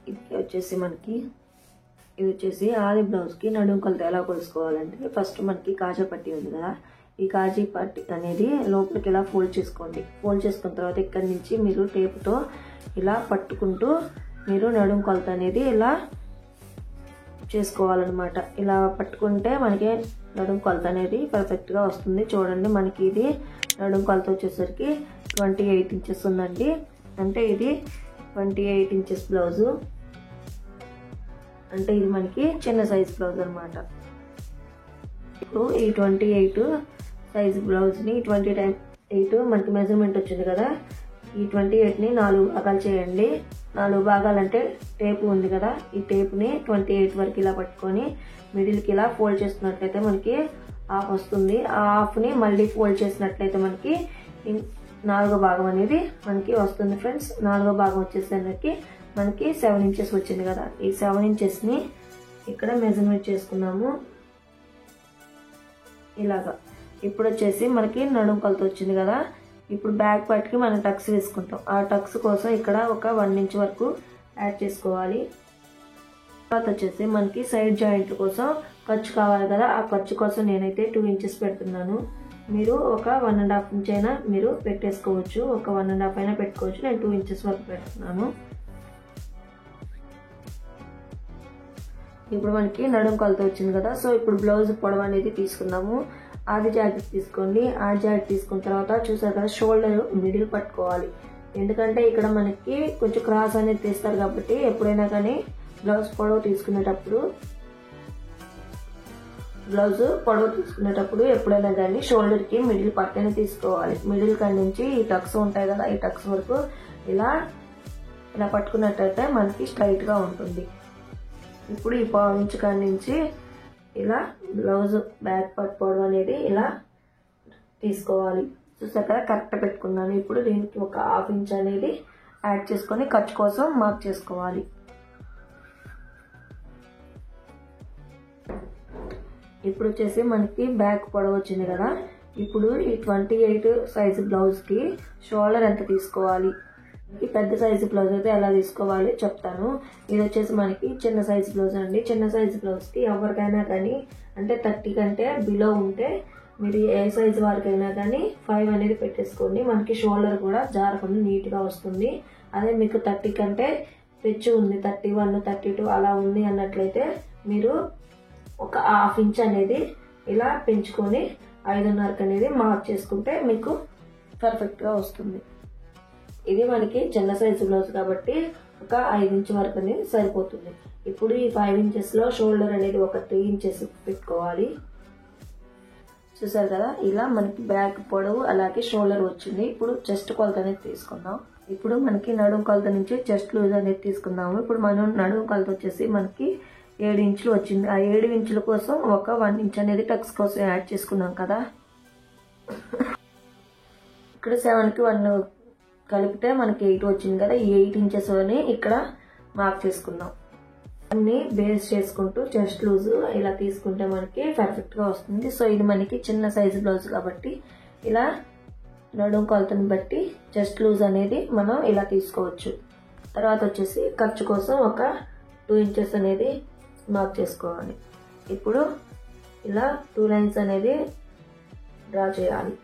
ఇది వచ్చేసి మనకి ఆది బ్లౌజ్కి నడుము కొలత ఎలా కొలుసుకోవాలంటే ఫస్ట్ మనకి కాజా పట్టీ ఉంది కదా, ఈ కాజీ పట్టీ అనేది లోపలికి ఇలా ఫోల్డ్ చేసుకోండి. ఫోల్డ్ చేసుకున్న తర్వాత ఇక్కడి నుంచి మీరు టేపుతో ఇలా పట్టుకుంటూ మీరు నడుము కొలత అనేది ఇలా చేసుకోవాలన్నమాట. ఇలా పట్టుకుంటే మనకి నడుము కొలత అనేది పర్ఫెక్ట్గా వస్తుంది. చూడండి, మనకి ఇది నడుము కొలత వచ్చేసరికి 28 ఇంచెస్ ఉందండి. అంటే ఇది 28 ఇంచెస్ బ్లౌజు, అంటే ఇది మనకి చిన్న సైజ్ బ్లౌజ్ అనమాట. ఇప్పుడు ఈ 28 సైజ్ బ్లౌజ్ని 28 మనకి మెజర్మెంట్ వచ్చింది కదా, ఈ 28ని 4 భాగాలు చేయండి. 4 భాగాలు అంటే టేపు ఉంది కదా, ఈ టేపుని 28 వరకు ఇలా పట్టుకొని మిడిల్కి ఇలా ఫోల్డ్ చేస్తున్నట్లయితే మనకి హాఫ్ వస్తుంది. ఆ హాఫ్ని మళ్ళీ ఫోల్డ్ చేసినట్లయితే మనకి 4వ భాగం అనేది మనకి వస్తుంది ఫ్రెండ్స్. 4వ భాగం వచ్చేసరికి మనకి 7 ఇంచెస్ వచ్చింది కదా, ఈ 7 ఇంచెస్ని ఇక్కడ మెజర్మెంట్ చేసుకున్నాము ఇలాగా. ఇప్పుడు వచ్చేసి మనకి నడుము కొలత వచ్చింది కదా, ఇప్పుడు బ్యాక్ పార్ట్కి మనం టక్స్ వేసుకుంటాం. ఆ టక్స్ కోసం ఇక్కడ ఒక 1 ఇంచ్ వరకు యాడ్ చేసుకోవాలి. తర్వాత వచ్చేసి మనకి సైడ్ జాయింట్ల కోసం ఖర్చు కావాలి కదా, ఆ ఖర్చు కోసం నేనైతే 2 ఇంచెస్ పెడుతున్నాను. మీరు ఒక 1.5 ఇంచ్ అయినా మీరు పెట్టేసుకోవచ్చు, ఒక 1.5 అయినా పెట్టుకోవచ్చు. నేను 2 ఇంచెస్ వరకు పెడుతున్నాను. ఇప్పుడు మనకి నడుము కొలత వచ్చింది కదా, సో ఇప్పుడు బ్లౌజ్ పొడవు అనేది తీసుకుందాము. ఆది జాకెట్ తీసుకోండి. ఆది జాకెట్ తీసుకున్న తర్వాత చూసారు కదా, షోల్డర్ మిడిల్ పట్టుకోవాలి. ఎందుకంటే ఇక్కడ మనకి కొంచెం క్రాస్ అనేది తీస్తారు కాబట్టి ఎప్పుడైనా కానీ బ్లౌజ్ పొడవు తీసుకునేటప్పుడు ఎప్పుడైనా కానీ షోల్డర్కి మిడిల్ పక్కనే తీసుకోవాలి. మిడిల్ కాడి నుంచి ఈ టక్స్ ఉంటాయి కదా, ఈ టక్స్ వరకు ఇలా పట్టుకున్నట్టయితే మనకి స్ట్రైట్గా ఉంటుంది. ఇప్పుడు ఈ 1/4 ఇంచ్ కాడి నుంచి ఇలా బ్లౌజ్ బ్యాక్ పార్ట్ పొడవు అనేది ఇలా తీసుకోవాలి. చూసారు కదా, కరెక్ట్ పెట్టుకున్నాను. ఇప్పుడు దీనికి ఒక 1/2 ఇంచ్ అనేది యాడ్ చేసుకొని ఖర్చు కోసం మార్క్ చేసుకోవాలి. ఇప్పుడు వచ్చేసి మనకి బ్యాక్ పొడవు వచ్చింది కదా, ఇప్పుడు ఈ 28 సైజు బ్లౌజ్కి షోల్డర్ ఎంత తీసుకోవాలి, ఈ పెద్ద సైజు బ్లౌజ్ అయితే ఎలా తీసుకోవాలి చెప్తాను. ఇది వచ్చేసి మనకి చిన్న సైజు బ్లౌజ్ అండి. చిన్న సైజు బ్లౌజ్కి ఎవరికైనా కానీ అంటే 30 కంటే బిలో ఉంటే మీరు ఏ సైజు వారికైనా కానీ 5 అనేది పెట్టేసుకోండి. మనకి షోల్డర్ కూడా జారకుండా నీట్గా వస్తుంది. అదే మీకు 30 కంటే పెచ్చు ఉంది, 31, 32 అలా ఉంది అన్నట్లయితే మీరు ఒక 1/2 ఇంచ్ అనేది ఇలా పెంచుకొని 5.5 అనేది మార్క్ చేసుకుంటే మీకు పర్ఫెక్ట్గా వస్తుంది. ఇది మనకి చిన్న సైజు బ్లౌజ్ కాబట్టి ఒక 5 ఇంచ్ వరకు అనేది సరిపోతుంది. ఇప్పుడు ఈ 5 ఇంచెస్లో షోల్డర్ అనేది ఒక 3 ఇంచెస్ పెట్టుకోవాలి. చూసారు కదా, ఇలా మనకి బ్యాక్ పొడవు అలాగే షోల్డర్ వచ్చింది. ఇప్పుడు చెస్ట్ కొలత అనేది తీసుకుందాం. ఇప్పుడు మనకి నడుము కొలత నుంచి చెస్ట్ లూజ్ అనేది తీసుకుందాము. ఇప్పుడు మనం నడుము కొలత వచ్చేసి మనకి 7 ఇంచులు వచ్చింది. ఆ 7 ఇంచుల కోసం ఒక 1 ఇంచ్ అనేది టక్స్ కోసం యాడ్ చేసుకున్నాం కదా, ఇక్కడ 7కి 1 కలిపితే మనకి 8 వచ్చింది కదా, ఈ 8 ఇంచెస్ అని ఇక్కడ మార్క్ చేసుకుందాం. అన్ని బేస్ చేసుకుంటూ చెస్ట్ లూజ్ ఇలా తీసుకుంటే మనకి పర్ఫెక్ట్గా వస్తుంది. సో ఇది మనకి చిన్న సైజు బ్లౌజ్ కాబట్టి ఇలా నడుము కొలతను బట్టి చెస్ట్ లూజ్ అనేది మనం ఇలా తీసుకోవచ్చు. తర్వాత వచ్చేసి ఖర్చు కోసం ఒక 2 ఇంచెస్ అనేది మార్క్ చేసుకోవాలి. ఇప్పుడు ఇలా 2 లైన్స్ అనేది డ్రా చేయాలి.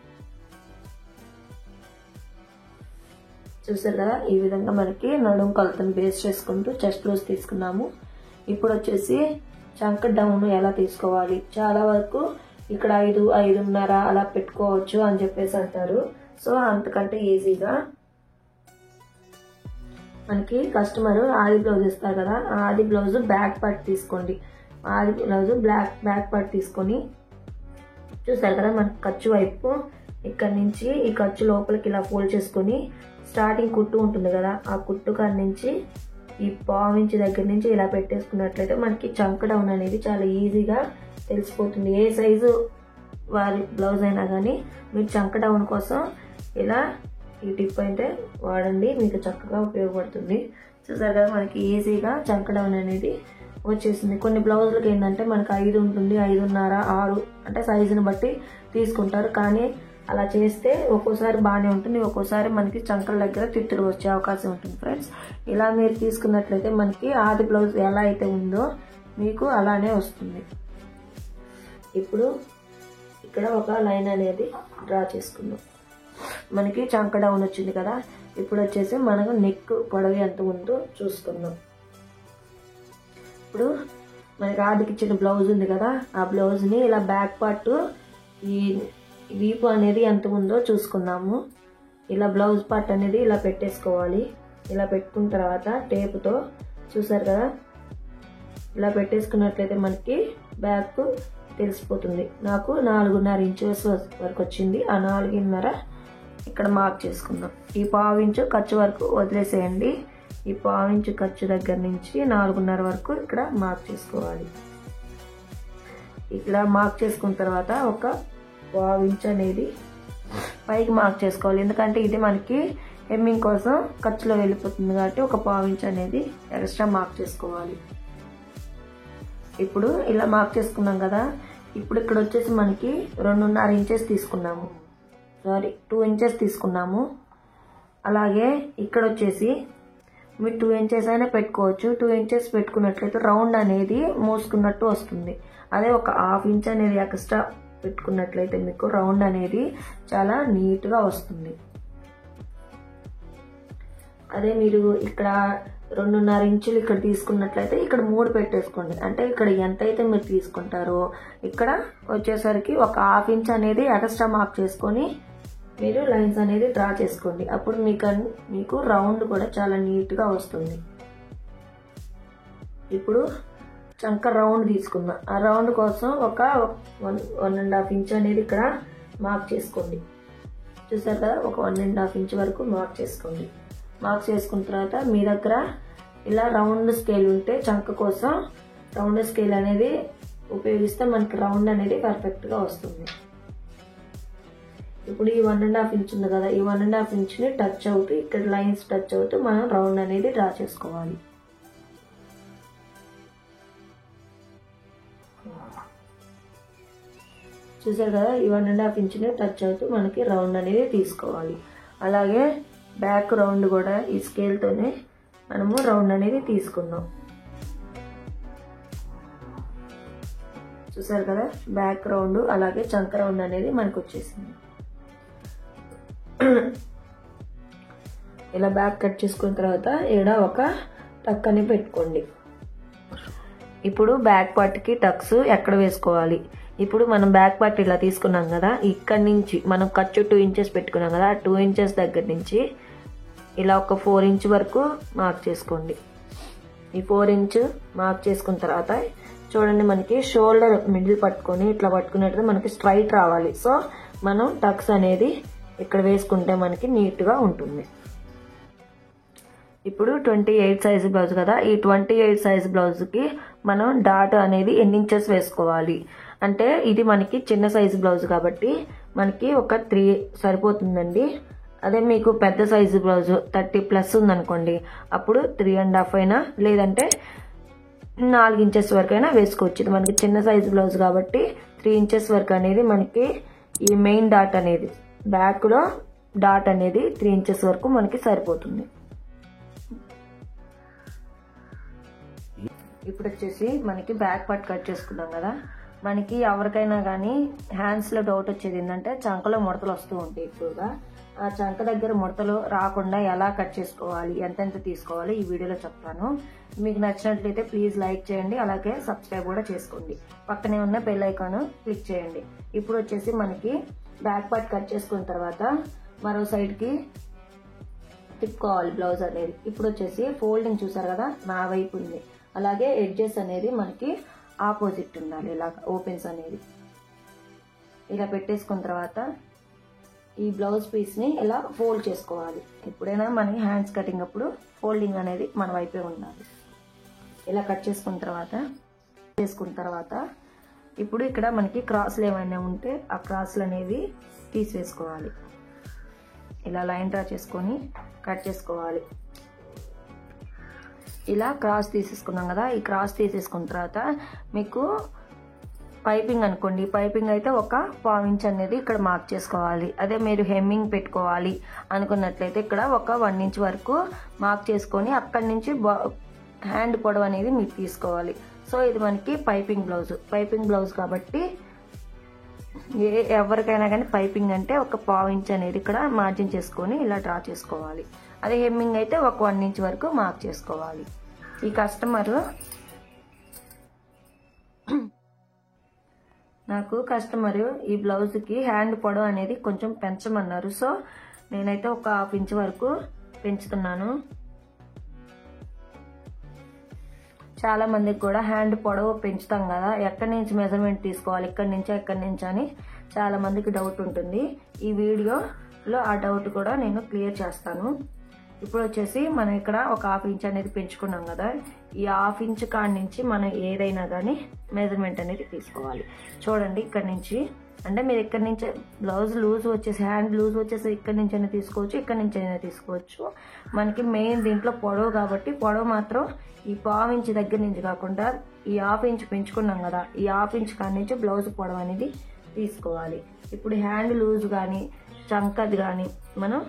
చూసారు కదా, ఈ విధంగా మనకి నడుము కొలతను బేస్ చేసుకుంటూ చెస్ట్ లూజ్ తీసుకున్నాము. ఇప్పుడు వచ్చేసి చంక డౌన్ ఎలా తీసుకోవాలి, చాలా వరకు ఇక్కడ 5, 5.5 అలా పెట్టుకోవచ్చు అని చెప్పేసి అంటారు. సో అంతకంటే ఈజీగా మనకి కస్టమర్ ఆది బ్లౌజ్ ఇస్తారు కదా, ఆది బ్లౌజ్ బ్యాక్ పార్ట్ తీసుకోండి. ఆది బ్లౌజ్ బ్యాక్ పార్ట్ తీసుకొని చూసారు కదా, మనకి ఖర్చు వైపు ఇక్కడ నుంచి ఈ ఖర్చు లోపలికి ఇలా ఫోల్డ్ చేసుకొని స్టార్టింగ్ కుట్టు ఉంటుంది కదా, ఆ కుట్టు కాడి నుంచి ఈ 1/2 ఇంచ్ దగ్గర నుంచి ఇలా పెట్టేసుకున్నట్లయితే మనకి చంక డౌన్ అనేది చాలా ఈజీగా తెలిసిపోతుంది. ఏ సైజు వారి బ్లౌజ్ అయినా కానీ మీరు చంక డౌన్ కోసం ఇలా ఈ టిప్ అయితే వాడండి, మీకు చక్కగా ఉపయోగపడుతుంది. చూసారు కదా, మనకి ఈజీగా చంక డౌన్ అనేది వచ్చేసింది. కొన్ని బ్లౌజులకి ఏంటంటే మనకి 5 ఉంటుంది, 5.5, 6 అంటే సైజుని బట్టి తీసుకుంటారు. కానీ అలా చేస్తే ఒక్కోసారి బాగానే ఉంటుంది, ఒక్కోసారి మనకి చంకల దగ్గర తిత్తులు వచ్చే అవకాశం ఉంటుంది ఫ్రెండ్స్. ఇలా మీరు తీసుకున్నట్లయితే మనకి ఆది బ్లౌజ్ ఎలా అయితే ఉందో మీకు అలానే వస్తుంది. ఇప్పుడు ఇక్కడ ఒక లైన్ అనేది డ్రా చేసుకుందాం. మనకి చంక డౌన్ వచ్చింది కదా. ఇప్పుడు వచ్చేసి మనకు నెక్ పొడవు ఎంత ఉందో చూసుకుందాం. ఇప్పుడు మనకి ఆదికి ఇచ్చిన బ్లౌజ్ ఉంది కదా, ఆ బ్లౌజ్ని ఇలా బ్యాక్ పార్ట్ ఈ వీపు అనేది ఎంత ఉందో చూసుకుందాము. ఇలా బ్లౌజ్ పార్ట్ అనేది ఇలా పెట్టేసుకోవాలి. ఇలా పెట్టుకున్న తర్వాత టేపుతో చూసారు కదా, ఇలా పెట్టేసుకున్నట్లయితే మనకి బ్యాక్ తెలిసిపోతుంది. నాకు 4.5 ఇంచెస్ వరకు వచ్చింది. ఆ 4.5 ఇక్కడ మార్క్ చేసుకుందాం. ఈ 1/2 ఇంచు ఖర్చు వరకు వదిలేసేయండి. ఈ 1/2 ఇంచు ఖర్చు దగ్గర నుంచి 4.5 వరకు ఇక్కడ మార్క్ చేసుకోవాలి. ఇలా మార్క్ చేసుకున్న తర్వాత ఒక 1/2 ఇంచు అనేది పైకి మార్క్ చేసుకోవాలి. ఎందుకంటే ఇది మనకి హెమ్మింగ్ కోసం ఖర్చులో వెళ్ళిపోతుంది కాబట్టి ఒక 1/2 ఇంచు అనేది ఎక్స్ట్రా మార్క్ చేసుకోవాలి. ఇప్పుడు ఇలా మార్క్ చేసుకున్నాం కదా. ఇప్పుడు ఇక్కడ వచ్చేసి మనకి 2.5 ఇంచెస్ తీసుకున్నాము, 2 ఇంచెస్ తీసుకున్నాము. అలాగే ఇక్కడ వచ్చేసి మీరు 2 ఇంచెస్ అయినా పెట్టుకోవచ్చు. 2 ఇంచెస్ పెట్టుకున్నట్లయితే రౌండ్ అనేది మోసుకున్నట్టు వస్తుంది. అదే ఒక 1/2 ఇంచ్ అనేది ఎక్స్ట్రా పెట్టుకున్నట్లయితే మీకు రౌండ్ అనేది చాలా నీట్గా వస్తుంది. అదే మీరు ఇక్కడ 2.5 ఇంచులు ఇక్కడ తీసుకున్నట్లయితే ఇక్కడ 3 పెట్టేసుకోండి. అంటే ఇక్కడ ఎంతైతే మీరు తీసుకుంటారో ఇక్కడ వచ్చేసరికి ఒక 1/2 ఇంచ్ అనేది ఎక్స్ట్రా మార్క్ చేసుకొని మీరు లైన్స్ అనేది డ్రా చేసుకోండి. అప్పుడు మీకు రౌండ్ కూడా చాలా నీట్గా వస్తుంది. ఇప్పుడు చంక రౌండ్ తీసుకుందాం. ఆ రౌండ్ కోసం ఒక 1.5 ఇంచ్ అనేది ఇక్కడ మార్క్ చేసుకోండి. చూసారు కదా, ఒక 1.5 ఇంచ్ వరకు మార్క్ చేసుకోండి. మార్క్ చేసుకున్న తర్వాత మీ దగ్గర ఇలా రౌండ్ స్కేల్ ఉంటే చంక కోసం రౌండ్ స్కేల్ అనేది ఉపయోగిస్తే మనకి రౌండ్ అనేది పర్ఫెక్ట్గా వస్తుంది. ఇప్పుడు ఈ 1.5 ఇంచ్ ఉంది కదా, ఈ 1.5 ఇంచ్ని టచ్ అవుతూ ఇక్కడ లైన్స్ టచ్ అవుతూ మనం రౌండ్ అనేది డ్రా చేసుకోవాలి. చూసారు కదా, ఈ 1.5 ఇంచ్ని టచ్ అవుతూ మనకి రౌండ్ అనేది తీసుకోవాలి. అలాగే బ్యాక్ రౌండ్ కూడా ఈ స్కేల్తోనే మనము రౌండ్ అనేది తీసుకుందాం. చూసారు కదా, బ్యాక్ రౌండ్ అలాగే చంక రౌండ్ అనేది మనకు వచ్చేసింది. ఇలా బ్యాక్ కట్ చేసుకున్న తర్వాత ఈడ ఒక టక్ అని పెట్టుకోండి. ఇప్పుడు బ్యాక్ పార్ట్కి టక్స్ ఎక్కడ వేసుకోవాలి. ఇప్పుడు మనం బ్యాక్ పార్ట్ ఇలా తీసుకున్నాం కదా, ఇక్కడ నుంచి మనం ఖర్చు 2 ఇంచెస్ పెట్టుకున్నాం కదా, ఆ 2 ఇంచెస్ దగ్గర నుంచి ఇలా ఒక 4 ఇంచ్ వరకు మార్క్ చేసుకోండి. ఈ 4 ఇంచ్ మార్క్ చేసుకున్న తర్వాత చూడండి, మనకి షోల్డర్ మిడిల్ పట్టుకొని ఇట్లా పట్టుకున్నట్టు మనకి స్ట్రైట్ రావాలి. సో మనం టక్స్ అనేది ఇక్కడ వేసుకుంటే మనకి నీట్గా ఉంటుంది. ఇప్పుడు 28 సైజు బ్లౌజ్ కదా, ఈ 28 సైజు బ్లౌజ్కి మనం డాట్ అనేది ఎన్ని ఇంచెస్ వేసుకోవాలి అంటే, ఇది మనకి చిన్న సైజు బ్లౌజ్ కాబట్టి మనకి ఒక 3 సరిపోతుందండి. అదే మీకు పెద్ద సైజు బ్లౌజ్ 30+ ఉందనుకోండి, అప్పుడు 3.5 అయినా లేదంటే 4 ఇంచెస్ వరకు అయినా వేసుకోవచ్చు. ఇది మనకి చిన్న సైజు బ్లౌజ్ కాబట్టి 3 ఇంచెస్ వరకు అనేది మనకి ఈ మెయిన్ డాట్ అనేది బ్యాక్లో డాట్ అనేది 3 ఇంచెస్ వరకు మనకి సరిపోతుంది. ఇప్పుడు వచ్చేసి మనకి బ్యాక్ పార్ట్ కట్ చేసుకున్నాం కదా, మనకి ఎవరికైనా కానీ హ్యాండ్స్లో డౌట్ వచ్చేది ఏంటంటే చంకలో ముడతలు వస్తూ ఉంటాయి ఎక్కువగా. ఆ చంక దగ్గర ముడతలు రాకుండా ఎలా కట్ చేసుకోవాలి, ఎంతెంత తీసుకోవాలి ఈ వీడియోలో చెప్తాను. మీకు నచ్చినట్లయితే ప్లీజ్ లైక్ చేయండి, అలాగే సబ్స్క్రైబ్ కూడా చేసుకోండి. పక్కనే ఉన్న బెల్ ఐకాన్ క్లిక్ చేయండి. ఇప్పుడు వచ్చేసి మనకి బ్యాక్ పార్ట్ కట్ చేసుకున్న తర్వాత మరో సైడ్కి తిప్పుకోవాలి బ్లౌజ్ అనేది. ఇప్పుడు వచ్చేసి ఫోల్డింగ్ చూసారు కదా, నా వైపు ఉంది. అలాగే ఎడ్జెస్ అనేది మనకి ఆపోజిట్ ఉండాలి. ఇలా ఓపెన్స్ అనేది ఇలా పెట్టేసుకున్న తర్వాత ఈ బ్లౌజ్ పీస్ని ఇలా ఫోల్డ్ చేసుకోవాలి. ఎప్పుడైనా మనకి హ్యాండ్స్ కటింగ్ అప్పుడు ఫోల్డింగ్ అనేది మన వైపే ఉండాలి. ఇలా కట్ చేసుకున్న తర్వాత ఇప్పుడు ఇక్కడ మనకి క్రాస్లు ఏమైనా ఉంటే ఆ క్రాస్లు అనేవి తీసివేసుకోవాలి. ఇలా లైన్ డ్రా చేసుకొని కట్ చేసుకోవాలి. ఇలా క్రాస్ తీసేసుకున్నాం కదా, ఈ క్రాస్ తీసేసుకున్న తర్వాత మీకు పైపింగ్ అనుకోండి, పైపింగ్ అయితే ఒక 1/4 ఇంచ్ అనేది ఇక్కడ మార్క్ చేసుకోవాలి. అదే మీరు హెమ్మింగ్ పెట్టుకోవాలి అనుకున్నట్లయితే ఇక్కడ ఒక 1 ఇంచ్ వరకు మార్క్ చేసుకొని అక్కడి నుంచి హ్యాండ్ పొడవు అనేది మీరు తీసుకోవాలి. సో ఇది మనకి పైపింగ్ బ్లౌజ్ కాబట్టి ఎవరికైనా కానీ పైపింగ్ అంటే ఒక 1/4 ఇంచ్ అనేది ఇక్కడ మార్జిన్ చేసుకొని ఇలా డ్రా చేసుకోవాలి. అదే హెమ్మింగ్ అయితే ఒక 1 ఇంచ్ వరకు మార్క్ చేసుకోవాలి. ఈ కస్టమర్ ఈ బ్లౌజ్కి హ్యాండ్ పొడవు అనేది కొంచెం పెంచమన్నారు. సో నేనైతే ఒక 1/2 ఇంచ్ వరకు పెంచుతున్నాను. చాలా మందికి కూడా హ్యాండ్ పొడవు పెంచుతాం కదా, ఎక్కడి నుంచి మెజర్మెంట్ తీసుకోవాలి, ఎక్కడి నుంచి అని చాలా మందికి డౌట్ ఉంటుంది. ఈ వీడియోలో ఆ డౌట్ కూడా నేను క్లియర్ చేస్తాను. ఇప్పుడు వచ్చేసి మనం ఇక్కడ ఒక 1/2 ఇంచ్ అనేది పెంచుకున్నాం కదా, ఈ 1/2 ఇంచ్ కాడి నుంచి మనం ఏదైనా కానీ మెజర్మెంట్ అనేది తీసుకోవాలి. చూడండి ఇక్కడ నుంచి, అంటే మీరు ఇక్కడ నుంచి బ్లౌజ్ లూజ్ వచ్చేసి హ్యాండ్ లూజ్ వచ్చేసి ఇక్కడి నుంచి అయినా తీసుకోవచ్చు, ఇక్కడ నుంచి అయినా తీసుకోవచ్చు. మనకి మెయిన్ దీంట్లో పొడవు కాబట్టి పొడవు మాత్రం ఈ 1/4 ఇంచ్ దగ్గర నుంచి కాకుండా ఈ 1/2 ఇంచ్ పెంచుకున్నాం కదా, ఈ 1/2 ఇంచ్ కాడి నుంచి బ్లౌజ్ పొడవు అనేది తీసుకోవాలి. ఇప్పుడు హ్యాండ్ లూజ్ కానీ చంకది కానీ మనం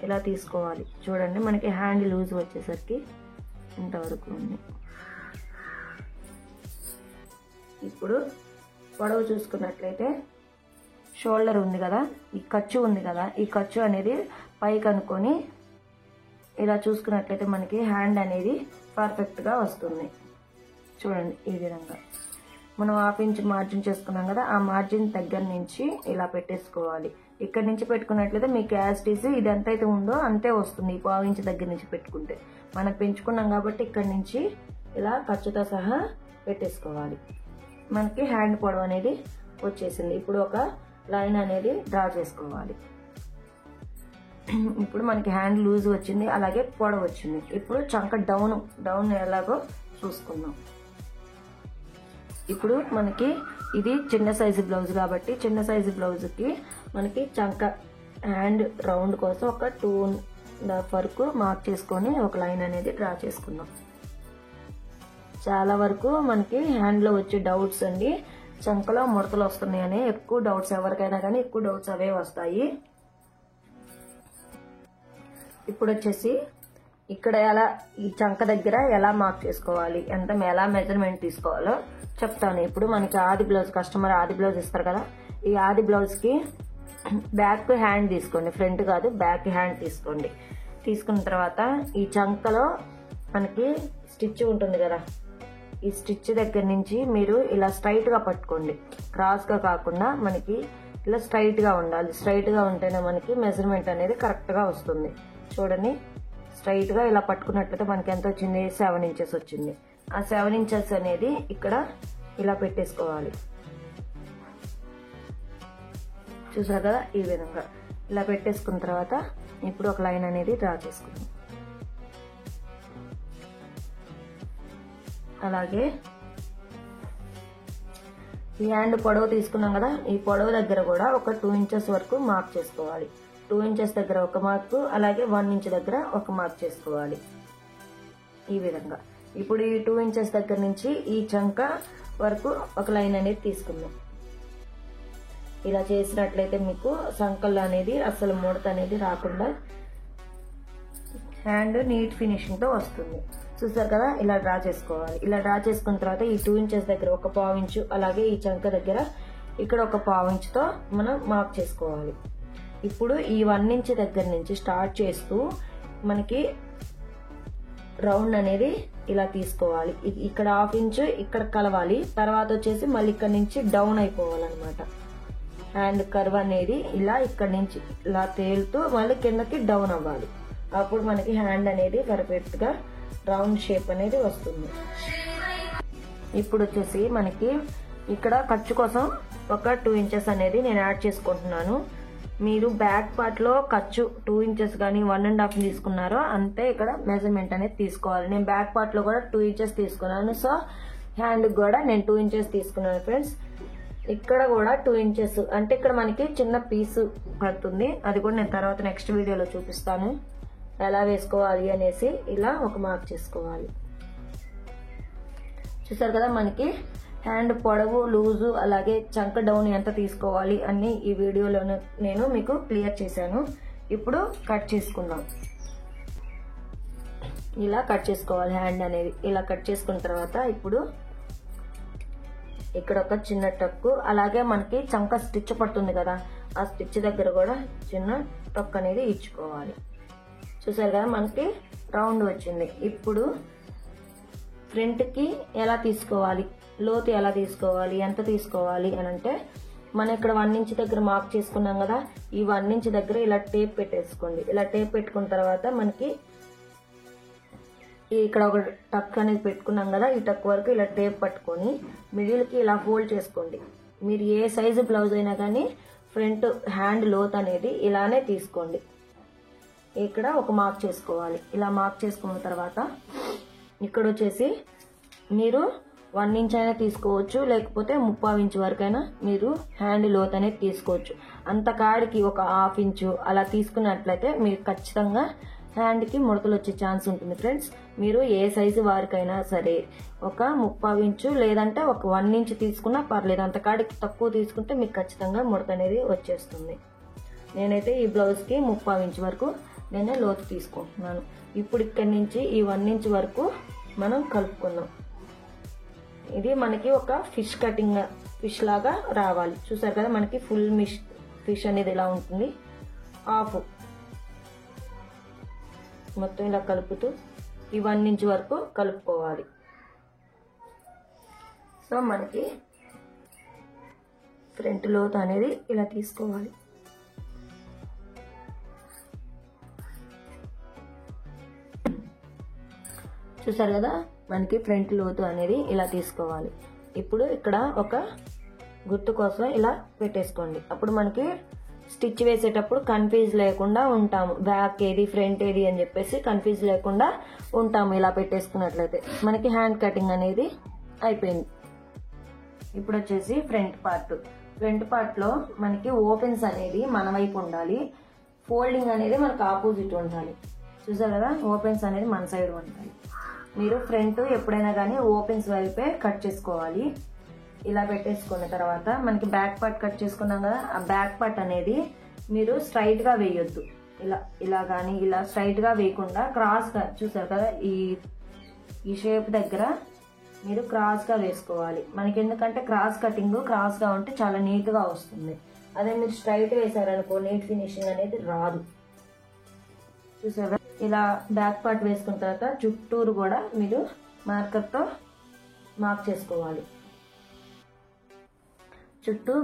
ఇలా తీసుకోవాలి. చూడండి మనకి హ్యాండ్ లూజ్ వచ్చేసరికి ఇంతవరకు ఉంది. ఇప్పుడు పొడవు చూసుకున్నట్లయితే షోల్డర్ ఉంది కదా, ఈ ఖర్చు ఉంది కదా, ఈ ఖర్చు అనేది పైకి అనుకొని ఇలా చూసుకున్నట్లయితే మనకి హ్యాండ్ అనేది పర్ఫెక్ట్గా వస్తుంది. చూడండి ఈ విధంగా మనం 1/2 ఇంచ్ మార్జిన్ చేసుకున్నాం కదా, ఆ మార్జిన్ దగ్గర నుంచి ఇలా పెట్టేసుకోవాలి. ఇక్కడ నుంచి పెట్టుకున్నట్లయితే మీకు యాస్టీస్ ఇది ఎంత అయితే ఉందో అంతే వస్తుంది. ఈ 1/4 ఇంచ్ దగ్గర నుంచి పెట్టుకుంటే మనం పెంచుకున్నాం కాబట్టి ఇక్కడ నుంచి ఇలా ఖర్చుతో సహా పెట్టేసుకోవాలి. మనకి హ్యాండ్ పొడవు అనేది వచ్చేసింది. ఇప్పుడు ఒక లైన్ అనేది డ్రా చేసుకోవాలి. ఇప్పుడు మనకి హ్యాండ్ లూజ్ వచ్చింది, అలాగే పొడవు వచ్చింది. ఇప్పుడు చంక డౌన్ ఎలాగో చూసుకుందాం. ఇప్పుడు మనకి ఇది చిన్న సైజు బ్లౌజ్ కాబట్టి చిన్న సైజు బ్లౌజ్కి మనకి చంక హ్యాండ్ రౌండ్ కోసం ఒక 2.5 వరకు మార్క్ చేసుకొని ఒక లైన్ అనేది డ్రా చేసుకుందాం. చాలా వరకు మనకి హ్యాండ్లో వచ్చే డౌట్స్ అండి, చంకలో ముడతలు వస్తున్నాయని ఎక్కువ డౌట్స్, ఎవరికైనా కానీ ఎక్కువ డౌట్స్ అవే వస్తాయి. ఇప్పుడు వచ్చేసి ఇక్కడ ఈ చంక దగ్గర ఎలా మార్క్ చేసుకోవాలి, ఎలా మెజర్మెంట్ తీసుకోవాలో చెప్తాను. ఇప్పుడు మనకి కస్టమర్ ఆది బ్లౌజ్ ఇస్తారు కదా, ఈ ఆది బ్లౌజ్కి బ్యాక్ హ్యాండ్ తీసుకోండి, ఫ్రంట్ కాదు బ్యాక్ హ్యాండ్ తీసుకోండి. తీసుకున్న తర్వాత ఈ చంకలో మనకి స్టిచ్ ఉంటుంది కదా, ఈ స్టిచ్ దగ్గర నుంచి మీరు ఇలా స్ట్రైట్గా పట్టుకోండి, క్రాస్గా కాకుండా మనకి ఇలా స్ట్రైట్గా ఉండాలి. స్ట్రైట్గా ఉంటేనే మనకి మెజర్మెంట్ అనేది కరెక్ట్గా వస్తుంది. చూడండి స్ట్రైట్గా ఇలా పట్టుకున్నట్లయితే మనకి ఎంత వచ్చింది, 7 ఇంచెస్ వచ్చింది. ఆ 7 ఇంచెస్ అనేది ఇక్కడ ఇలా పెట్టేసుకోవాలి. చూసారు కదా, ఈ విధంగా ఇలా పెట్టేసుకున్న తర్వాత ఇప్పుడు ఒక లైన్ అనేది డ్రా చేసుకుందాం. అలాగే ఈ హ్యాండ్ పొడవు తీసుకున్నాం కదా, ఈ పొడవు దగ్గర కూడా ఒక 2 ఇంచెస్ వరకు మార్క్ చేసుకోవాలి. 2 ఇంచెస్ దగ్గర ఒక మార్కు, అలాగే 1 ఇంచ్ దగ్గర ఒక మార్క్ చేసుకోవాలి. ఈ విధంగా ఇప్పుడు ఈ 2 ఇంచెస్ దగ్గర నుంచి ఈ చంక వరకు ఒక లైన్ అనేది తీసుకుందాం. ఇలా చేసినట్లయితే మీకు సంకల్లో అనేది అసలు ముడత అనేది రాకుండా హ్యాండ్ నీట్ ఫినిషింగ్ తో వస్తుంది. చూసారు కదా, ఇలా డ్రా చేసుకోవాలి. ఇలా డ్రా చేసుకున్న తర్వాత ఈ 2 ఇంచెస్ దగ్గర ఒక 1/4 ఇంచు, అలాగే ఈ చంక దగ్గర ఇక్కడ ఒక 1/4 ఇంచుతో మనం మార్క్ చేసుకోవాలి. ఇప్పుడు ఈ 1 ఇంచ్ దగ్గర నుంచి స్టార్ట్ చేస్తూ మనకి రౌండ్ అనేది ఇలా తీసుకోవాలి. ఇక్కడ 1/2 ఇంచు ఇక్కడ కలవాలి, తర్వాత వచ్చేసి మళ్ళీ ఇక్కడ నుంచి డౌన్ అయిపోవాలన్నమాట. హ్యాండ్ కర్వ్ అనేది ఇలా ఇక్కడ నుంచి ఇలా తేలుతూ మళ్ళీ కిందకి డౌన్ అవ్వాలి. అప్పుడు మనకి హ్యాండ్ అనేది పర్ఫెక్ట్ గా రౌండ్ షేప్ అనేది వస్తుంది. ఇప్పుడు వచ్చేసి మనకి ఇక్కడ ఖర్చు కోసం ఒక 2 ఇంచెస్ అనేది నేను యాడ్ చేసుకుంటున్నాను. మీరు బ్యాక్ పార్ట్ లో ఖర్చు 2 ఇంచెస్ కానీ 1.5 తీసుకున్నారో అంతే ఇక్కడ మెజర్మెంట్ అనేది తీసుకోవాలి. నేను బ్యాక్ పార్ట్ లో కూడా 2 ఇంచెస్ తీసుకున్నాను. సో హ్యాండ్ కూడా నేను 2 ఇంచెస్ తీసుకున్నాను ఫ్రెండ్స్. ఇక్కడ కూడా 2 ఇంచెస్ అంటే ఇక్కడ మనకి చిన్న పీసు పడుతుంది, అది కూడా నేను తర్వాత నెక్స్ట్ వీడియోలో చూపిస్తాను ఎలా వేసుకోవాలి అనేసి. ఇలా ఒక మార్క్ చేసుకోవాలి. చూసారు కదా, మనకి హ్యాండ్ పొడవు లూజు అలాగే చంక డౌన్ ఎంత తీసుకోవాలి అన్ని ఈ వీడియోలో నేను మీకు క్లియర్ చేశాను. ఇప్పుడు కట్ చేసుకుందాం. ఇలా కట్ చేసుకోవాలి హ్యాండ్ అనేది. ఇలా కట్ చేసుకున్న తర్వాత ఇప్పుడు ఇక్కడ ఒక చిన్న టక్కు, అలాగే మనకి చంక స్టిచ్ పడుతుంది కదా, ఆ స్టిచ్ దగ్గర కూడా చిన్న టక్ అనేది ఇచ్చుకోవాలి. చూసారు కదా మనకి రౌండ్ వచ్చింది. ఇప్పుడు ఫ్రంట్కి ఎలా తీసుకోవాలి, లోతు ఎలా తీసుకోవాలి, ఎంత తీసుకోవాలి అని అంటే మనం ఇక్కడ 1 ఇంచ్ దగ్గర మార్క్ చేసుకున్నాం కదా, ఈ 1 ఇంచ్ దగ్గర ఇలా టేప్ పెట్టేసుకోండి. ఇలా టేప్ పెట్టుకున్న తర్వాత మనకి ఇక్కడ ఒక టక్ అనేది పెట్టుకున్నాం కదా, ఈ టక్ వరకు ఇలా టేప్ పట్టుకొని మిడిల్కి ఇలా ఫోల్డ్ చేసుకోండి. మీరు ఏ సైజు బ్లౌజ్ అయినా కానీ ఫ్రంట్ హ్యాండ్ లోత్ అనేది ఇలానే తీసుకోండి. ఇక్కడ ఒక మార్క్ చేసుకోవాలి. ఇలా మార్క్ చేసుకున్న తర్వాత ఇక్కడ వచ్చేసి మీరు 1 ఇంచ్ అయినా తీసుకోవచ్చు, లేకపోతే 3/4 ఇంచ్ వరకైనా మీరు హ్యాండ్ లోత్ అనేది తీసుకోవచ్చు. అంత కాడికి ఒక 1/2 ఇంచు అలా తీసుకున్నట్లయితే మీరు ఖచ్చితంగా హ్యాండ్కి ముడతలు వచ్చే ఛాన్స్ ఉంటుంది ఫ్రెండ్స్. మీరు ఏ సైజు వారికైనా సరే ఒక 3/4 ఇంచు లేదంటే ఒక 1 ఇంచ్ తీసుకున్నా పర్లేదు. అంత కాడికి తక్కువ తీసుకుంటే మీకు ఖచ్చితంగా ముడత అనేది వచ్చేస్తుంది. నేనైతే ఈ బ్లౌజ్కి 3/4 ఇంచ్ వరకు నేనే లోతు తీసుకుంటున్నాను. ఇప్పుడు ఇక్కడి నుంచి ఈ 1 ఇంచ్ వరకు మనం కలుపుకుందాం. ఇది మనకి ఒక ఫిష్ కటింగ్ ఫిష్ లాగా రావాలి. చూసారు కదా మనకి ఫుల్ ఫిష్ అనేది ఇలా ఉంటుంది. హాఫ్ మొత్తం ఇలా కలుపుతూ ఈ 1 ఇంచ్ వరకు కలుపుకోవాలి. సో మనకి ఫ్రంట్ లోతు అనేది ఇలా తీసుకోవాలి. చూసారు కదా మనకి ఫ్రంట్ లోతు అనేది ఇలా తీసుకోవాలి. ఇప్పుడు ఇక్కడ ఒక గుర్తు కోసం ఇలా పెట్టేసుకోండి. అప్పుడు మనకి స్టిచ్ వేసేటప్పుడు కన్ఫ్యూజ్ లేకుండా ఉంటాము. బ్యాక్ ఏది ఫ్రంట్ ఏది అని చెప్పేసి కన్ఫ్యూజ్ లేకుండా ఉంటాము. ఇలా పెట్టేసుకున్నట్లయితే మనకి హ్యాండ్ కటింగ్ అనేది అయిపోయింది. ఇప్పుడు వచ్చేసి ఫ్రంట్ పార్ట్ లో మనకి ఓపెన్స్ అనేది మన వైపు ఉండాలి, ఫోల్డింగ్ అనేది మనకు ఆపోజిట్ ఉండాలి. చూసారు కదా ఓపెన్స్ అనేది మన సైడ్ ఉండాలి. మీరు ఫ్రంట్ ఎప్పుడైనా కానీ ఓపెన్స్ వైపే కట్ చేసుకోవాలి. ఇలా పెట్టేసుకున్న తర్వాత మనకి బ్యాక్ పార్ట్ కట్ చేసుకున్నాం కదా, ఆ బ్యాక్ పార్ట్ అనేది మీరు స్ట్రైట్ గా వేయొద్దు. ఇలా కానీ ఇలా స్ట్రైట్ గా వేయకుండా క్రాస్ గా, చూసారు కదా ఈ షేప్ దగ్గర మీరు క్రాస్ గా వేసుకోవాలి. మనకి ఎందుకంటే క్రాస్ కటింగ్ క్రాస్ గా ఉంటే చాలా నీట్ గా వస్తుంది. అదే మీరు స్ట్రైట్ వేసారనుకో నీట్ ఫినిషింగ్ అనేది రాదు. చూసారా ఇలా బ్యాక్ పార్ట్ వేసుకున్న తర్వాత చుట్టూరు కూడా మీరు మార్కర్తో మార్క్ చేసుకోవాలి.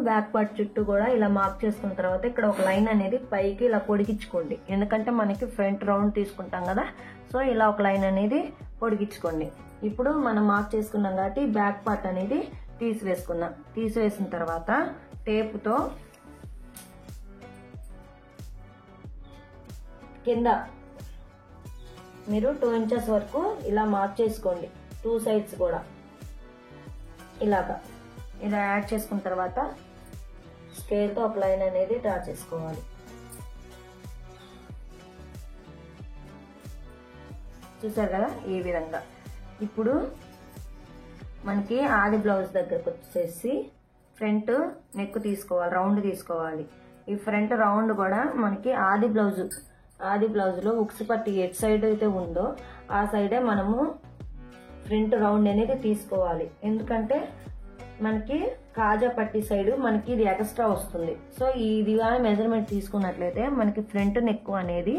బ్యాక్ పార్ట్ చుట్టూ కూడా ఇలా మార్క్ చేసుకున్న తర్వాత ఇక్కడ ఒక లైన్ అనేది పైకి ఇలా పొడిగించుకోండి. ఎందుకంటే మనకి ఫ్రంట్ రౌండ్ తీసుకుంటాం కదా, సో ఇలా ఒక లైన్ అనేది పొడిగించుకోండి. ఇప్పుడు మనం మార్క్ చేసుకున్నాం కాబట్టి బ్యాక్ పార్ట్ అనేది తీసివేసుకుందాం. తీసివేసిన తర్వాత టేపుతో కింద మీరు 2 ఇంచెస్ వరకు ఇలా మార్క్ చేసుకోండి. 2 సైడ్స్ కూడా ఇలా యాడ్ చేసుకున్న తర్వాత స్కేల్తో ఒక లైన్ అనేది డ్రా చేసుకోవాలి. చూసారు కదా ఈ విధంగా. ఇప్పుడు మనకి ఆది బ్లౌజ్ దగ్గరకు వచ్చేసి ఫ్రంట్ నెక్ తీసుకోవాలి, రౌండ్ తీసుకోవాలి. ఈ ఫ్రంట్ రౌండ్ కూడా మనకి ఆది బ్లౌజ్ లో ఉక్స్ పట్టి ఎట్ సైడ్ అయితే ఉందో ఆ సైడే మనము ఫ్రంట్ రౌండ్ అనేది తీసుకోవాలి. ఎందుకంటే మనకి కాజా పట్టి సైడ్ మనకి ఇది ఎక్స్ట్రా వస్తుంది. సో ఇది కానీ మెజర్మెంట్ తీసుకున్నట్లయితే మనకి ఫ్రంట్ నెక్ అనేది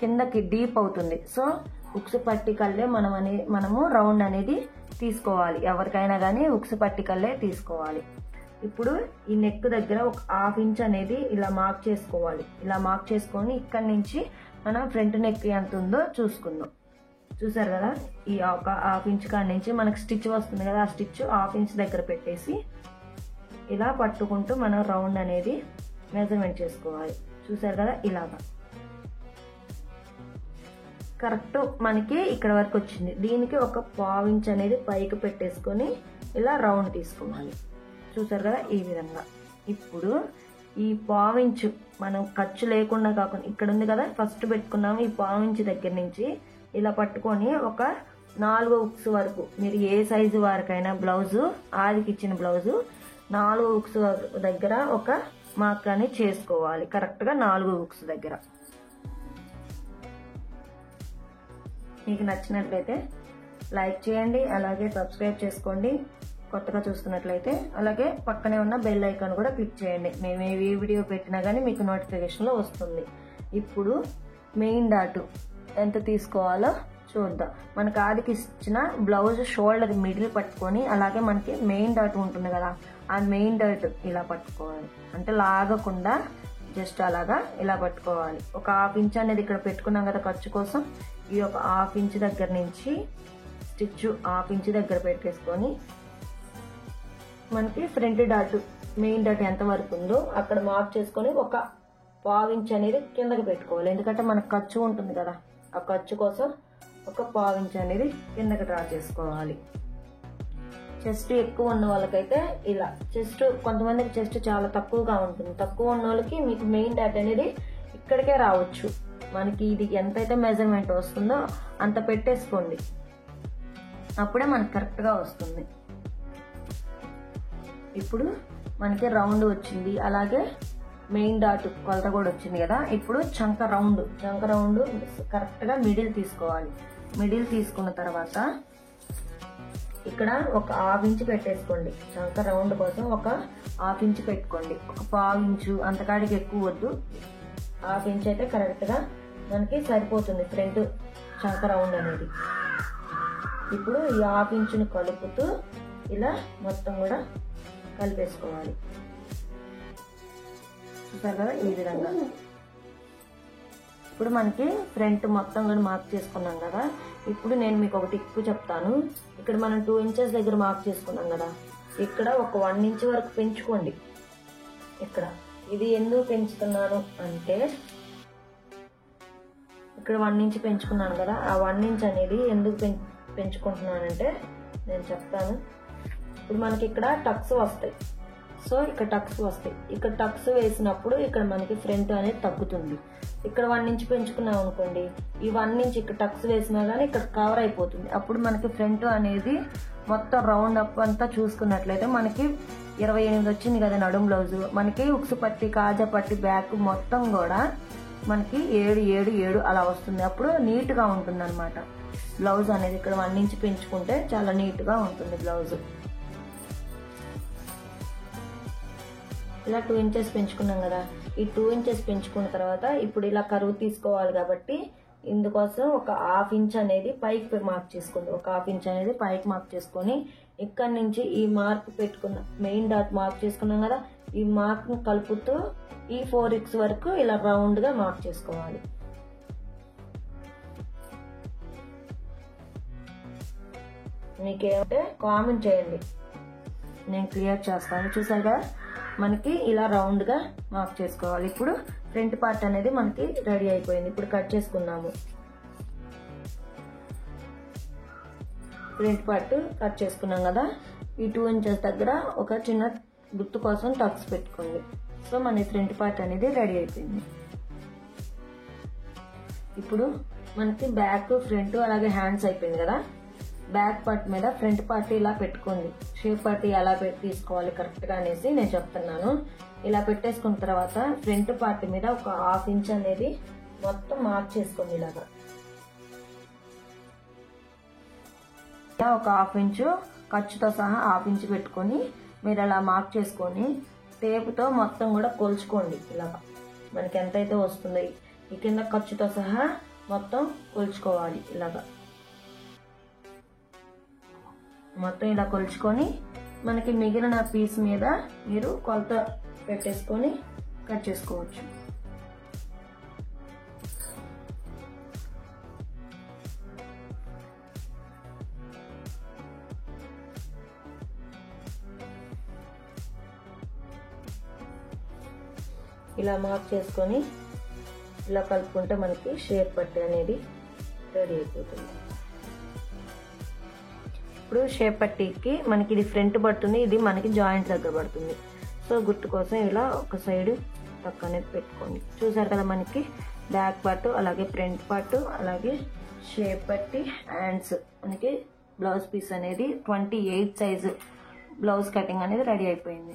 కిందకి డీప్ అవుతుంది. సో ఉక్స్ పట్టి కల్లే మనము రౌండ్ అనేది తీసుకోవాలి. ఎవరికైనా కానీ ఉక్స్ పట్టి కల్లే తీసుకోవాలి. ఇప్పుడు ఈ నెక్ దగ్గర ఒక 1/2 ఇంచ్ అనేది ఇలా మార్క్ చేసుకోవాలి. ఇలా మార్క్ చేసుకొని ఇక్కడ నుంచి మనం ఫ్రంట్ నెక్ ఎంత ఉందో చూసుకుందాం. చూసారు కదా ఈ ఒక 1/2 ఇంచ్ కాడ నుంచి మనకు స్టిచ్ వస్తుంది కదా, ఆ స్టిచ్ 1/2 ఇంచ్ దగ్గర పెట్టేసి ఇలా పట్టుకుంటూ మనం రౌండ్ అనేది మెజర్మెంట్ చేసుకోవాలి. చూసారు కదా ఇలాగా కరెక్ట్ మనకి ఇక్కడ వరకు వచ్చింది. దీనికి ఒక 1/4 ఇంచ్ అనేది పైకి పెట్టేసుకొని ఇలా రౌండ్ తీసుకోవాలి. చూసారు కదా ఈ విధంగా. ఇప్పుడు ఈ 1/4 ఇంచ్ మనం ఖర్చు లేకుండా కాకుండా ఇక్కడ ఉంది కదా ఫస్ట్ పెట్టుకున్నాము, ఈ 1/4 ఇంచ్ దగ్గర నుంచి ఇలా పట్టుకొని ఒక 4 హుక్స్ వరకు మీరు ఏ సైజు వరకైనా బ్లౌజు ఆదికి ఇచ్చిన బ్లౌజు 4 హుక్స్ దగ్గర ఒక మార్క్ అనేది చేసుకోవాలి. కరెక్ట్గా 4 హుక్స్ దగ్గర. మీకు నచ్చినట్లయితే లైక్ చేయండి, అలాగే సబ్స్క్రైబ్ చేసుకోండి కొత్తగా చూస్తున్నట్లయితే. అలాగే పక్కనే ఉన్న బెల్ ఐకాన్ కూడా క్లిక్ చేయండి. మేము ఏ వీడియో పెట్టినా కానీ మీకు నోటిఫికేషన్లో వస్తుంది. ఇప్పుడు మెయిన్ డాట్ ఎంత తీసుకోవాలో చూద్దాం. మనకు ఆదికి ఇచ్చిన బ్లౌజ్ షోల్డర్ మిడిల్ పట్టుకొని, అలాగే మనకి మెయిన్ డాట్ ఉంటుంది కదా, ఆ మెయిన్ డాట్ ఇలా పట్టుకోవాలి. అంటే లాగకుండా జస్ట్ అలాగా ఇలా పట్టుకోవాలి. ఒక 1/2 ఇంచ్ అనేది ఇక్కడ పెట్టుకున్నాం కదా ఖర్చు కోసం. ఈ ఒక 1/2 ఇంచ్ దగ్గర నుంచి స్టిచ్ 1/2 ఇంచ్ దగ్గర పెట్టేసుకొని మనకి ఫ్రంట్ డాట్ మెయిన్ డాట్ ఎంత వరకు ఉందో అక్కడ మార్క్ చేసుకొని ఒక 1/2 ఇంచ్ అనేది కిందకి పెట్టుకోవాలి. ఎందుకంటే మనకు ఖర్చు ఉంటుంది కదా, ఆ ఖర్చు కోసం ఒక 1/2 ఇంచ్ అనేది కిందకి డ్రా చేసుకోవాలి. చెస్ట్ ఎక్కువ ఉన్న వాళ్ళకైతే ఇలా, చెస్ట్ కొంతమందికి చెస్ట్ చాలా తక్కువగా ఉంటుంది. తక్కువ ఉన్న వాళ్ళకి మీకు మెయిన్ డాట్ అనేది ఇక్కడికే రావచ్చు. మనకి ఇది ఎంతైతే మెజర్మెంట్ వస్తుందో అంత పెట్టేసుకోండి, అప్పుడే మనకి కరెక్ట్గా వస్తుంది. ఇప్పుడు మనకి రౌండ్ వచ్చింది, అలాగే మెయిన్ డాట్ కొలత కూడా వచ్చింది కదా. ఇప్పుడు చంక రౌండ్ కరెక్ట్గా మిడిల్ తీసుకోవాలి. మిడిల్ తీసుకున్న తర్వాత ఇక్కడ ఒక 1/2 ఇంచ్ పెట్టేసుకోండి. చంక రౌండ్ కోసం ఒక 1/2 ఇంచ్ పెట్టుకోండి. ఒక 1/2 ఇంచు అంతకాడికి ఎక్కువ వద్దు. 1/2 ఇంచ్ అయితే కరెక్ట్గా మనకి సరిపోతుంది ఫ్రంట్ చంక రౌండ్ అనేది. ఇప్పుడు ఈ 1/2 ఇంచుని కలుపుతూ ఇలా మొత్తం కూడా కలిపేసుకోవాలి. చూసారు కదా ఈ విధంగా. ఇప్పుడు మనకి ఫ్రంట్ మొత్తం కూడా మార్క్ చేసుకున్నాం కదా. ఇప్పుడు నేను మీకు ఒక టిప్ చెప్తాను. ఇక్కడ మనం 2 ఇంచెస్ దగ్గర మార్క్ చేసుకున్నాం కదా, ఇక్కడ ఒక 1 ఇంచ్ వరకు పెంచుకోండి. ఇక్కడ ఇది ఎందుకు పెంచుతున్నాను అంటే, ఇక్కడ 1 ఇంచ్ పెంచుకున్నాను కదా, ఆ 1 ఇంచ్ అనేది ఎందుకు పెంచుకుంటున్నానంటే నేను చెప్తాను. ఇప్పుడు మనకి ఇక్కడ టక్స్ వస్తాయి. సో ఇక్కడ టక్స్ వస్తాయి. ఇక్కడ టక్స్ వేసినప్పుడు ఇక్కడ మనకి ఫ్రంట్ అనేది తగ్గుతుంది. ఇక్కడ 1 ఇంచ్ పెంచుకున్నాం అనుకోండి, ఈ 1 ఇంచ్ ఇక్కడ టక్స్ వేసినా కానీ ఇక్కడ కవర్ అయిపోతుంది. అప్పుడు మనకి ఫ్రంట్ అనేది మొత్తం రౌండ్ అప్ అంతా చూసుకున్నట్లయితే మనకి 28 వచ్చింది కదా నడుం బ్లౌజు. మనకి ఉక్సు పట్టి, కాజా పట్టి, బ్యాక్ మొత్తం కూడా మనకి 7, 7, 7 అలా వస్తుంది. అప్పుడు నీట్గా ఉంటుంది అనమాట బ్లౌజ్ అనేది. ఇక్కడ 1 ఇంచ్ పెంచుకుంటే చాలా నీట్గా ఉంటుంది బ్లౌజ్. ఇలా 2 ఇంచెస్ పెంచుకున్నాం కదా. ఈ 2 ఇంచెస్ పెంచుకున్న తర్వాత ఇప్పుడు ఇలా కరువు తీసుకోవాలి కాబట్టి ఇందుకోసం ఒక 1/2 ఇంచ్ అనేది పైకి మార్క్ చేసుకోండి. ఒక 1/2 ఇంచ్ అనేది పైకి మార్క్ చేసుకొని ఇక్కడ నుంచి ఈ మార్క్ పెట్టుకున్న మెయిన్ డాట్ మార్క్ చేసుకున్నాం కదా, ఈ మార్క్ ని కలుపుతూ ఈ 4 ఇంచ్ వరకు ఇలా రౌండ్ గా మార్క్ చేసుకోవాలి. మీకేమంటే కామెంట్ చేయండి, నేను క్లియర్ చేస్తాను. చూసారు కదా మనకి ఇలా రౌండ్ గా మార్క్ చేసుకోవాలి. ఇప్పుడు ఫ్రంట్ పార్ట్ అనేది మనకి రెడీ అయిపోయింది. ఇప్పుడు కట్ చేసుకున్నాము. ఫ్రంట్ పార్ట్ కట్ చేసుకున్నాం కదా. ఈ 2 ఇంచెస్ దగ్గర ఒక చిన్న గుర్తు కోసం టక్స్ పెట్టుకోండి. సో మన ఫ్రంట్ పార్ట్ అనేది రెడీ అయిపోయింది. ఇప్పుడు మనకి బ్యాక్, ఫ్రంట్ అలాగే హ్యాండ్స్ అయిపోయింది కదా. బ్యాక్ పార్ట్ మీద ఫ్రంట్ పార్ట్ ఇలా పెట్టుకోండి. షేప్ పార్ట్ ఎలా తీసుకోవాలి కరెక్ట్గా అనేసి నేను చెప్తున్నాను. ఇలా పెట్టేసుకున్న తర్వాత ఫ్రంట్ పార్ట్ మీద ఒక 1/2 ఇంచ్ అనేది మొత్తం మార్క్ చేసుకోండి. ఇలాగా ఒక 1/2 ఇంచు ఖర్చుతో సహా 1/2 ఇంచ్ పెట్టుకొని మీరు అలా మార్క్ చేసుకొని టేపుతో మొత్తం కూడా కొలుచుకోండి. ఇలాగా మనకి ఎంతైతే వస్తుందో ఈ కింద ఖర్చుతో సహా మొత్తం కొలుచుకోవాలి. ఇలాగా మొత్తం ఇలా కొలుచుకొని మనకి మిగిలిన పీస్ మీద మీరు కొలత పెట్టేసుకొని కట్ చేసుకోవచ్చు. ఇలా మార్క్ చేసుకొని ఇలా కలుపుకుంటే మనకి షేప్ పట్టి అనేది రెడీ అయిపోతుంది. ఇప్పుడు షేప్ పట్టీకి మనకి ఇది ఫ్రంట్ పడుతుంది, ఇది మనకి జాయింట్ దగ్గర పడుతుంది. సో గుర్తు కోసం ఇలా ఒక సైడ్ టక్ అనేది పెట్టుకోండి. చూసారు కదా మనకి బ్యాక్ పార్ట్, అలాగే ఫ్రంట్ పార్ట్, అలాగే షేప్ బట్టి హ్యాండ్స్ మనకి బ్లౌజ్ పీస్ అనేది 28 సైజు బ్లౌజ్ కటింగ్ అనేది రెడీ అయిపోయింది.